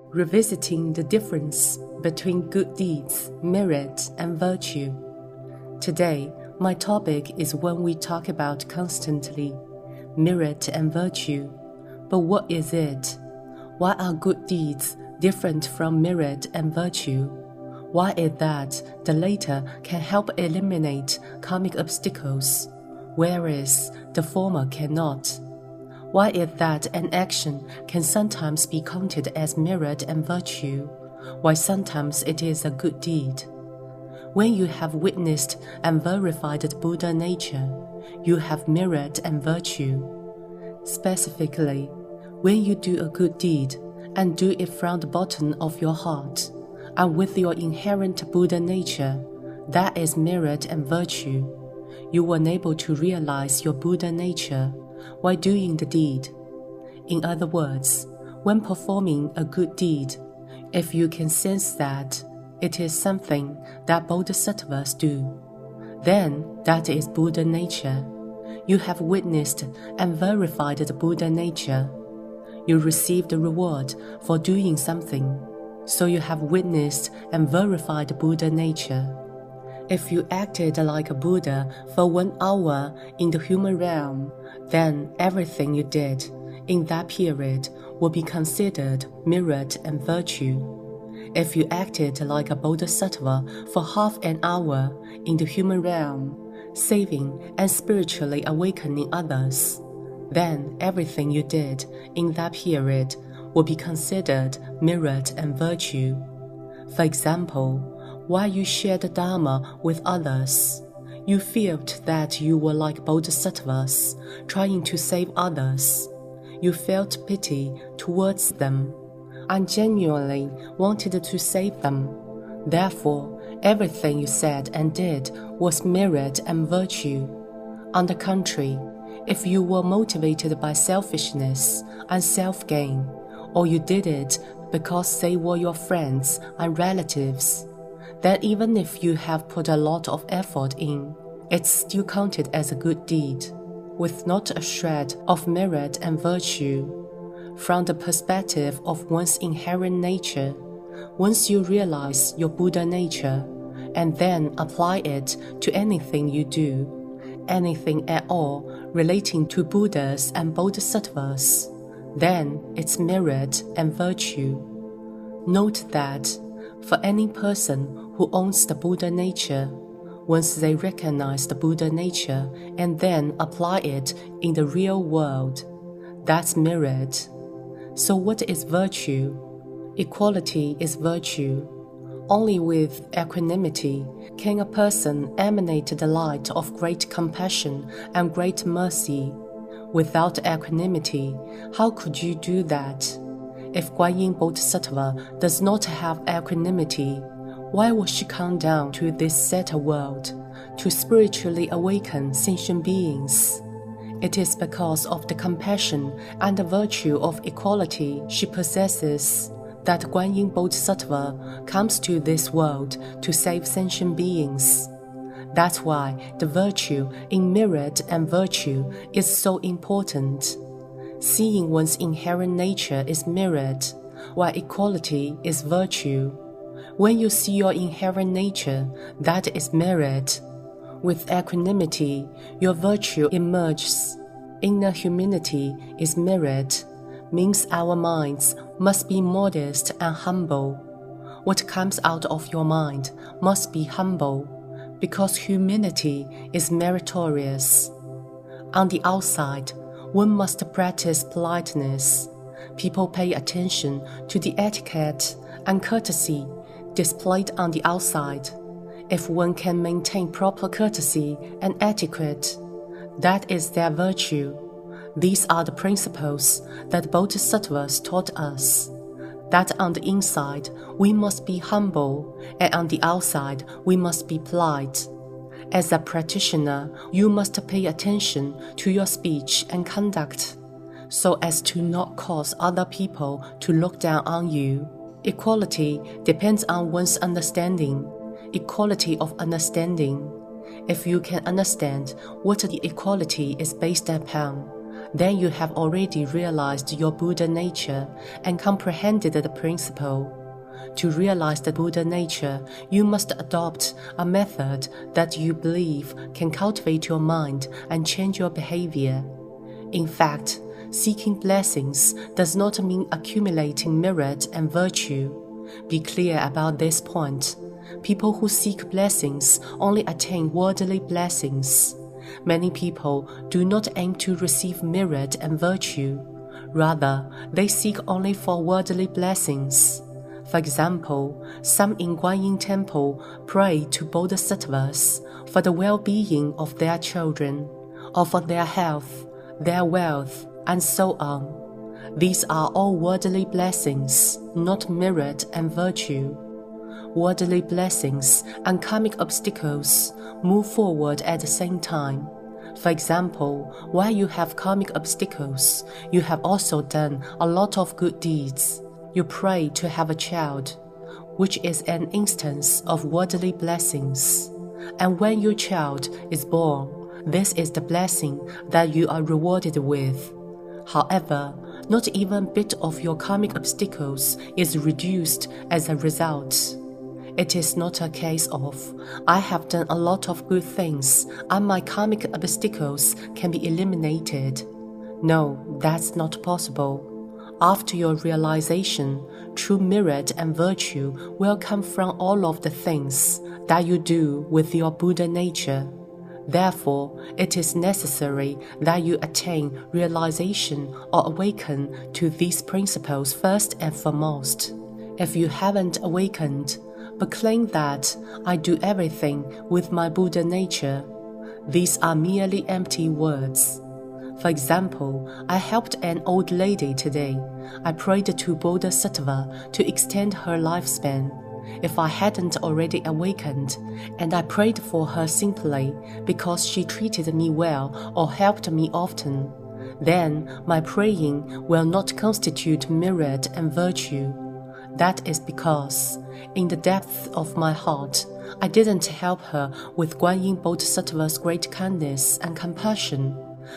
revisiting the difference between good deeds, merit, and virtue. Today, my topic is one we talk about constantly, merit and virtue. But what is it? Why are good deeds different from merit and virtue? Why is that the latter can help eliminate karmic obstacles, whereas the former cannot? Why is that an action can sometimes be counted as merit and virtue, while sometimes it is a good deed? When you have witnessed and verified the Buddha nature, you have merit and virtue. Specifically, when you do a good deed and do it from the bottom of your heart, and with your inherent Buddha nature, that is merit and virtue. You were able to realize your Buddha nature while doing the deed. In other words, when performing a good deed, if you can sense that it is something that Bodhisattvas do, then that is Buddha nature. You have witnessed and verified the Buddha nature. You receive the reward for doing something, so you have witnessed and verified the Buddha nature. If you acted like a Buddha for 1 hour in the human realm, then everything you did in that period will be considered merit and virtue. If you acted like a Bodhisattva for half an hour in the human realm, saving and spiritually awakening others, then everything you did in that period will be considered merit and virtue. For example, while you shared the Dharma with others, you felt that you were like Bodhisattvas trying to save others. You felt pity towards them and genuinely wanted to save them. Therefore, everything you said and did was merit and virtue. On the contrary, if you were motivated by selfishness and self-gain, or you did it because they were your friends and relatives, then even if you have put a lot of effort in, it's still counted as a good deed, with not a shred of merit and virtue. From the perspective of one's inherent nature, once you realize your Buddha nature, and then apply it to anything you do, anything at all relating to Buddhas and Bodhisattvas, then it's merit and virtue. Note that for any person who owns the Buddha nature, once they recognize the Buddha nature and then apply it in the real world, that's merit. So what is virtue? Equality is virtue. Only with equanimity can a person emanate the light of great compassion and great mercy. Without equanimity, how could you do that? If Guanyinpusa does not have equanimity, why would she come down to this Citta world to spiritually awaken sentient beings? It is because of the compassion and the virtue of equality she possesses that Guanyinpusa comes to this world to save sentient beings. That's why the virtue in merit and virtue is so important. Seeing one's inherent nature is merit, while equality is virtue. When you see your inherent nature, that is merit. With equanimity, your virtue emerges. Inner humility is merit, means our minds must be modest and humble. What comes out of your mind must be humble, because humility is meritorious. On the outside, one must practice politeness. People pay attention to the etiquette and courtesy displayed on the outside. If one can maintain proper courtesy and etiquette, that is their virtue. These are the principles that Bodhisattvas taught us. That on the inside, we must be humble, and on the outside, we must be polite. As a practitioner, you must pay attention to your speech and conduct, so as to not cause other people to look down on you. Equality depends on one's understanding, equality of understanding. If you can understand what the equality is based upon, then you have already realized your Buddha nature and comprehended the principle. To realize the Buddha nature, you must adopt a method that you believe can cultivate your mind and change your behavior. In fact, seeking blessings does not mean accumulating merit and virtue. Be clear about this point. People who seek blessings only attain worldly blessings. Many people do not aim to receive merit and virtue. Rather, they seek only for worldly blessings. For example, some in Guanyin Temple pray to Bodhisattvas for the well-being of their children, or for their health, their wealth, and so on. These are all worldly blessings, not merit and virtue. Worldly blessings and karmic obstacles move forward at the same time. For example, while you have karmic obstacles, you have also done a lot of good deeds. You pray to have a child, which is an instance of worldly blessings. And when your child is born, this is the blessing that you are rewarded with. However, not even a bit of your karmic obstacles is reduced as a result. It is not a case of, I have done a lot of good things and my karmic obstacles can be eliminated. No, that's not possible. After your realization, true merit and virtue will come from all of the things that you do with your Buddha nature. Therefore, it is necessary that you attain realization or awaken to these principles first and foremost. If you haven't awakened, but claim that I do everything with my Buddha nature, these are merely empty words. For example, I helped an old lady today. I prayed to Bodhisattva to extend her lifespan. If I hadn't already awakened, and I prayed for her simply because she treated me well or helped me often, then my praying will not constitute merit and virtue. That is because, in the depth of my heart, I didn't help her with Guanyin Bodhisattva's great kindness and compassion.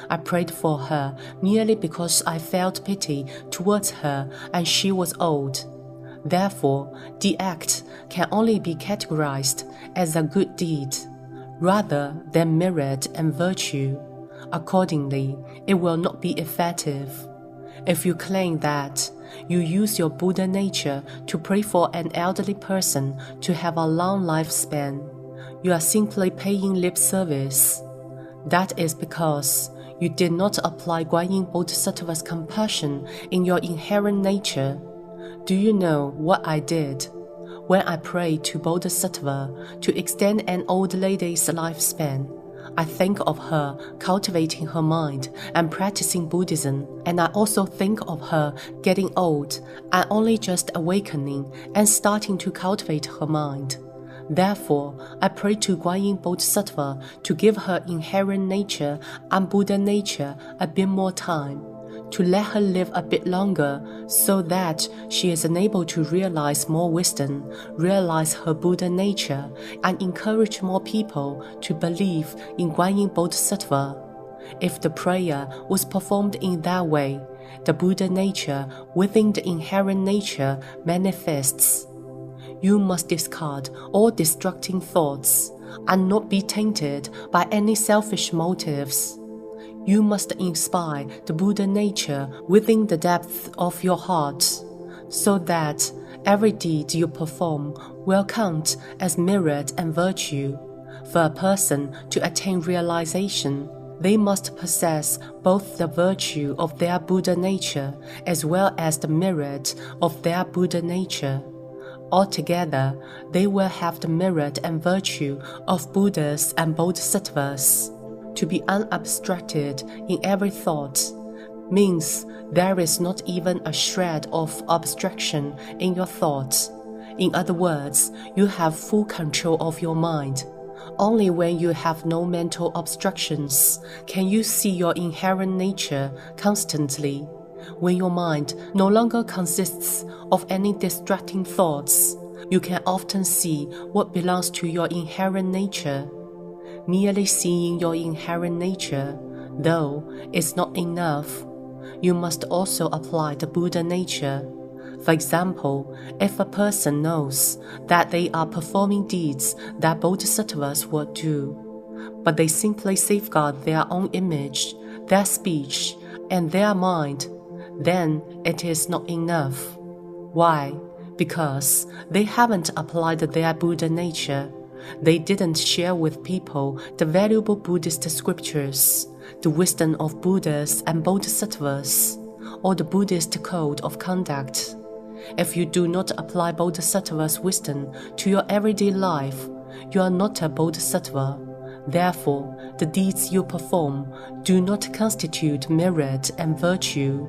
I prayed for her merely because I felt pity towards her and she was old. Therefore, the act can only be categorized as a good deed, rather than merit and virtue. Accordingly, it will not be effective. If you claim that you use your Buddha nature to pray for an elderly person to have a long lifespan, you are simply paying lip service. That is because you did not apply Guanyin Bodhisattva's compassion in your inherent nature. Do you know what I did? When I prayed to Bodhisattva to extend an old lady's lifespan, I think of her cultivating her mind and practicing Buddhism, and I also think of her getting old and only just awakening and starting to cultivate her mind. Therefore, I pray to Guanyin Bodhisattva to give her inherent nature and Buddha nature a bit more time, to let her live a bit longer so that she is enabled to realize more wisdom, realize her Buddha nature, and encourage more people to believe in Guanyin Bodhisattva. If the prayer was performed in that way, the Buddha nature within the inherent nature manifests. You must discard all distracting thoughts and not be tainted by any selfish motives. You must inspire the Buddha nature within the depth of your heart, so that every deed you perform will count as merit and virtue. For a person to attain realization, they must possess both the virtue of their Buddha nature as well as the merit of their Buddha nature. Altogether, they will have the merit and virtue of Buddhas and Bodhisattvas. To be unabstracted in every thought means there is not even a shred of abstraction in your thoughts. In other words, you have full control of your mind. Only when you have no mental obstructions can you see your inherent nature constantly. When your mind no longer consists of any distracting thoughts, you can often see what belongs to your inherent nature. Merely seeing your inherent nature, Though it's not enough, you must also apply the Buddha nature. For example, if a person knows that they are performing deeds that Bodhisattvas would do, but they simply safeguard their own image, their speech, and their mind, then it is not enough. Why? Because they haven't applied their Buddha nature. They didn't share with people the valuable Buddhist scriptures, the wisdom of Buddhas and Bodhisattvas, or the Buddhist code of conduct. If you do not apply Bodhisattva's wisdom to your everyday life, you are not a Bodhisattva. Therefore, the deeds you perform do not constitute merit and virtue.